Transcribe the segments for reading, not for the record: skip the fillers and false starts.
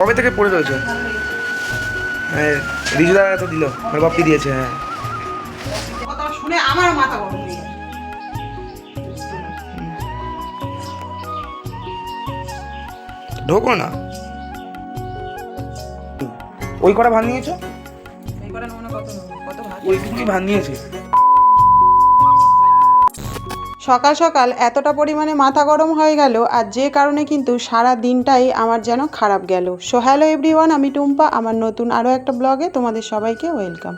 কবে থেকে পড়ে রয়েছে? হ্যাঁ, রিজুদা তো দিল, আমার বাপ্পি দিয়েছে। হ্যাঁ, কথা শুনে আমার মাথা গরম হয়ে গেল। ঢোকো না। ওই কটা ভাত নিয়েছো? এই করে মনে কত ভাত। ওইটুকুই ভাত নিয়েছি। সকাল সকাল এতটা পরিমাণে মাথা গরম হয়ে গেল, আর যে কারণে কিন্তু সারা দিনটাই আমার যেন খারাপ গেল। সো হ্যালো এভরিওয়ান, আমি টুম্পা, আমার নতুন আরও একটা ব্লগে তোমাদের সবাইকে ওয়েলকাম।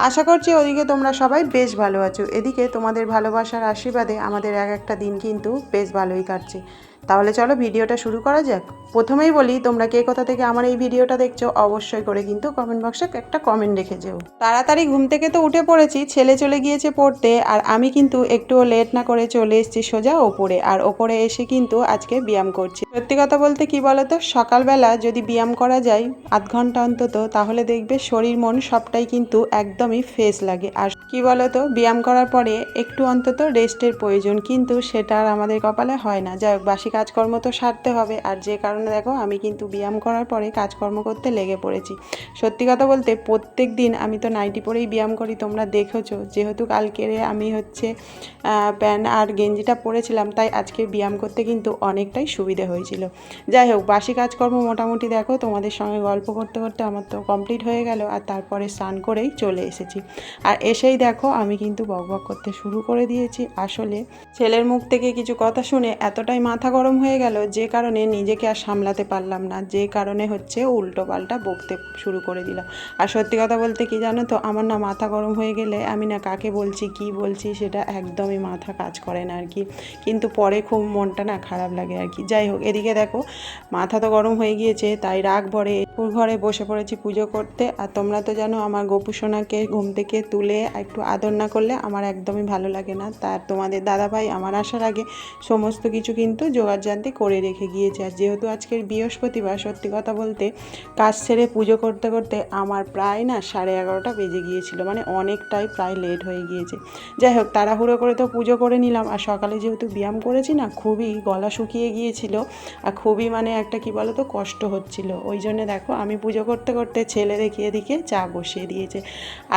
আশা করছি ওদিকে তোমরা সবাই বেশ ভালো আছো। এদিকে তোমাদের ভালোবাসার আশীর্বাদে আমাদের এক একটা দিন কিন্তু বেশ ভালোই কাটছে। তাহলে চলো ভিডিওটা শুরু করা যাক। প্রথমেই বলি, তোমরা কে কোথা থেকে আমার এই ভিডিওটা দেখছো অবশ্যই করে কিন্তু কমেন্ট বক্সে একটা কমেন্ট রেখে যেও। তাড়াতাড়ি ঘুম থেকে তো উঠে পড়েছি, ছেলে চলে গিয়েছে পড়তে, আর আমি কিন্তু একটুও লেট না করে চলে এসেছি সোজা ওপরে। আর ওপরে এসে কিন্তু আজকে ব্যায়াম করছি। সত্যি কথা বলতে কি বলতো, সকালবেলা যদি ব্যায়াম করা যায় আধ ঘন্টা অন্তত, তাহলে দেখবে শরীর মন সবটাই কিন্তু একদমই ফ্রেশ লাগে। আর কি বলতো, ব্যায়াম করার পরে একটু অন্তত রেস্টের প্রয়োজন, কিন্তু সেটা আর আমাদের কপালে হয় না। যাই হোক, বাসি কাজকর্ম তো সারতে হবে, আর যে কারণে দেখো আমি কিন্তু ব্যায়াম করার পরে কাজকর্ম করতে লেগে পড়েছি। সত্যি কথা বলতে প্রত্যেক দিন আমি তো নাইটি পরেই ব্যায়াম করি, তোমরা দেখেছো। যেহেতু কালকেরে আমি হচ্ছে প্যান্ট আর গেঞ্জিটা পরেছিলাম, তাই আজকে ব্যায়াম করতে কিন্তু অনেকটাই সুবিধে হয়েছিল। যাই হোক, বাসি কাজকর্ম মোটামুটি দেখো তোমাদের সঙ্গে গল্প করতে করতে আমার তো কমপ্লিট হয়ে গেল, আর তারপরে স্নান করেই চলে এসেছি। আর এসেই দেখো আমি কিন্তু বকবক করতে শুরু করে দিয়েছি। আসলে ছেলের মুখ থেকে কিছু কথা শুনে এতটাই মাথা গরম হয়ে গেল, যে কারণে নিজেকে আর সামলাতে পারলাম না, যে কারণে হচ্ছে উল্টো পাল্টা বকতে শুরু করে দিলাম। আর সত্যি কথা বলতে কি জানো তো, আমার না মাথা গরম হয়ে গেলে আমি না কাকে বলছি কি বলছি সেটা একদমই মাথা কাজ করে না আর কি, কিন্তু পরে খুব মনটা না খারাপ লাগে আর কি। যাই হোক, এদিকে দেখো মাথা তো গরম হয়ে গিয়েছে, তাই রাগ ভরে ঘরে বসে পড়েছি পুজো করতে। আর তোমরা তো জানো আমার গোপু সোনাকে ঘুম থেকে তুলে একটু আদর না করলে আমার একদমই ভালো লাগে না। তার তোমাদের দাদাভাই আমার আসার আগে সমস্ত কিছু কিন্তু জোগাড়জান্তি করে রেখে গিয়েছে। আর যেহেতু আজকের বৃহস্পতিবার, সত্যি কথা বলতে কাজ ছেড়ে পুজো করতে করতে আমার প্রায় না 11:30 বেজে গিয়েছিল, মানে অনেকটাই প্রায় লেট হয়ে গিয়েছে। যাই হোক, তাড়াহুড়ো করে তো পুজো করে নিলাম। আর সকালে যেহেতু ব্যায়াম করেছি না, খুবই গলা শুকিয়ে গিয়েছিল, আর খুবই মানে একটা কি বলো তো কষ্ট হচ্ছিল। ওই জন্য দেখো আমি পুজো করতে করতে ছেলে দেখিয়ে দিকে চা বসিয়ে দিয়েছে।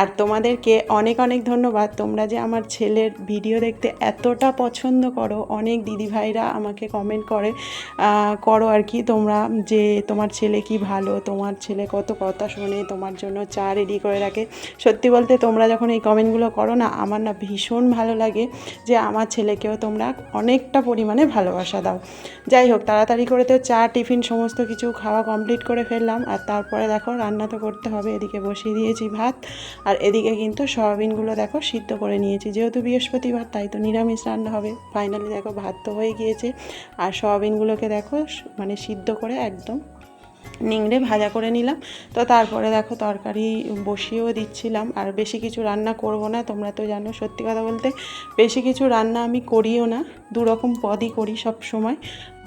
আর তোমাদেরকে অনেক অনেক ধন্যবাদ, তোমরা যে আমার ছেলের ভিডিও দেখতে এতটা পছন্দ করো। অনেক দিদিভাইরা আমাকে কমেন্ট করো আর কি, তোমরা যে তোমার ছেলে কি ভালো, তোমার ছেলে কত কথা শোনে, তোমার জন্য চা রেডি করে রাখে। সত্যি বলতে তোমরা যখন এই কমেন্টগুলো করো না, আমার না ভীষণ ভালো লাগে যে আমার ছেলেকেও তোমরা অনেকটা পরিমাণে ভালোবাসা দাও। যাই হোক, তাড়াতাড়ি করে তো চা টিফিন সমস্ত কিছু খাওয়া কমপ্লিট করে ফেললাম। আর তারপরে দেখো রান্না তো করতে হবে, এদিকে বসিয়ে দিয়েছি ভাত, আর এদিকে কিন্তু সয়াবিনগুলো দেখো সিদ্ধ করে নিয়েছি। যেহেতু বৃহস্পতিবার তাই তো নিরামিষ রান্না হবে। ফাইনালি দেখো ভাত তো হয়ে গিয়েছে, আর সয়াবিনগুলোকে দেখো মানে সিদ্ধ করে একদম নিংড়ে ভাজা করে নিলাম। তো তারপরে দেখো তরকারি বসিয়েও দিচ্ছিলাম। আর বেশি কিছু রান্না করব না, তোমরা তো জানো সত্যি কথা বলতে বেশি কিছু রান্না আমি করিও না, দুরকম পদই করি সব সময়।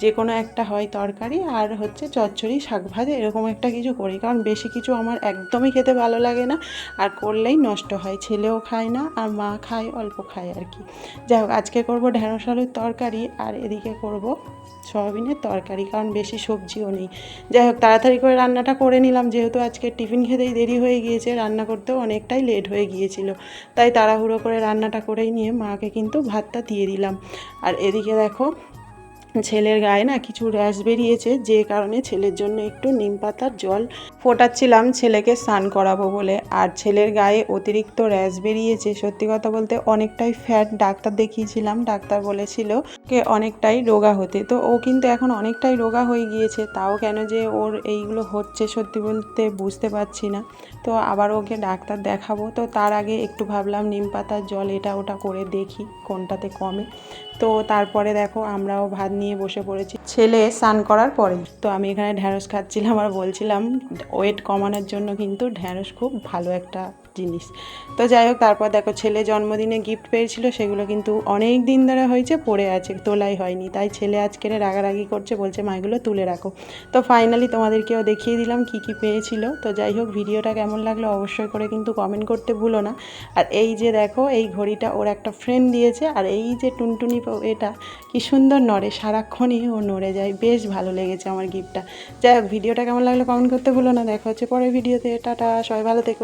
যে কোনো একটা হয় তরকারি আর হচ্ছে চচ্চড়ি শাক ভাজা, এরকম একটা কিছু করি, কারণ বেশি কিছু আমার একদমই খেতে ভালো লাগে না, আর করলেই নষ্ট হয়। ছেলেও খায় না, আর মা খায় অল্প খায় আর কি। যাই হোক, আজকে করবো ঢেঁড়স আলুর তরকারি, আর এদিকে করব সয়াবিনের তরকারি, কারণ বেশি সবজিও নেই। যাই হোক, তাড়াতাড়ি করে রান্নাটা করে নিলাম, যেহেতু আজকে টিফিন খেতেই দেরি হয়ে গিয়েছে, রান্না করতেও অনেকটাই লেট হয়ে গিয়েছিল, তাই তাড়াহুড়ো করে রান্নাটা করেই নিয়ে মাকে কিন্তু ভাতটা দিয়ে দিলাম। আর এদিকে দেখো ছেলের গায়ে না কিছু র্যাশ বেরিয়েছে, যে কারণে ছেলের জন্য একটু নিম পাতার জল ফোটাচ্ছিলাম ছেলেকে স্নান করাবো বলে। আর ছেলের গায়ে অতিরিক্ত র্যাশ বেরিয়েছে, সত্যি কথা বলতে অনেকটাই ফ্যাট। ডাক্তার দেখিয়েছিলাম, ডাক্তার বলেছিল কে অনেকটাই রোগা হতে, তো ও কিন্তু এখন অনেকটাই রোগা হয়ে গিয়েছে। তাও কেন যে ওর এইগুলো হচ্ছে সত্যি বলতে বুঝতে পারছি না। তো আবার ওকে ডাক্তার দেখাবো, তো তার আগে একটু ভাবলাম নিম পাতার জল এটা ওটা করে দেখি কোনটাতে কমে। তো তারপরে দেখো আমরাও ভাত নিয়ে বসে পড়েছি ছেলে স্নান করার পরে। তো আমি এখানে ঢ্যাঁড়স খাচ্ছিলাম আর বলছিলাম ওয়েট কমানোর জন্য কিন্তু ঢ্যাঁড়স খুব ভালো একটা জিনিস। তো যাই হোক, তারপর দেখো ছেলে জন্মদিনে গিফট পেয়েছিল, সেগুলো কিন্তু অনেক দিন ধরে হয়েছে, পড়ে আছে, তোলাই হয়নি। তাই ছেলে আজকে রাগারাগি করছে, বলছে মা এগুলো তুলে রাখো। তো ফাইনালি তোমাদেরকেও দেখিয়ে দিলাম কি কি পেয়েছিল। তো যাই হোক, ভিডিওটা কেমন লাগলো অবশ্যই করে কিন্তু কমেন্ট করতে ভুলো না। আর এই যে দেখো, এই ঘড়িটা ওর একটা ফ্রেন্ড দিয়েছে, আর এই যে টুনটুনি এটা কি সুন্দর নড়ে, সারাক্ষণই ও নড়ে যায়, বেশ ভালো লেগেছে আমার গিফটটা। যাই হোক, ভিডিওটা কেমন লাগলো কমেন্ট করতে ভুলো না। দেখা হচ্ছে পরের ভিডিওতে। টাটা, সবাই ভালো থেকো।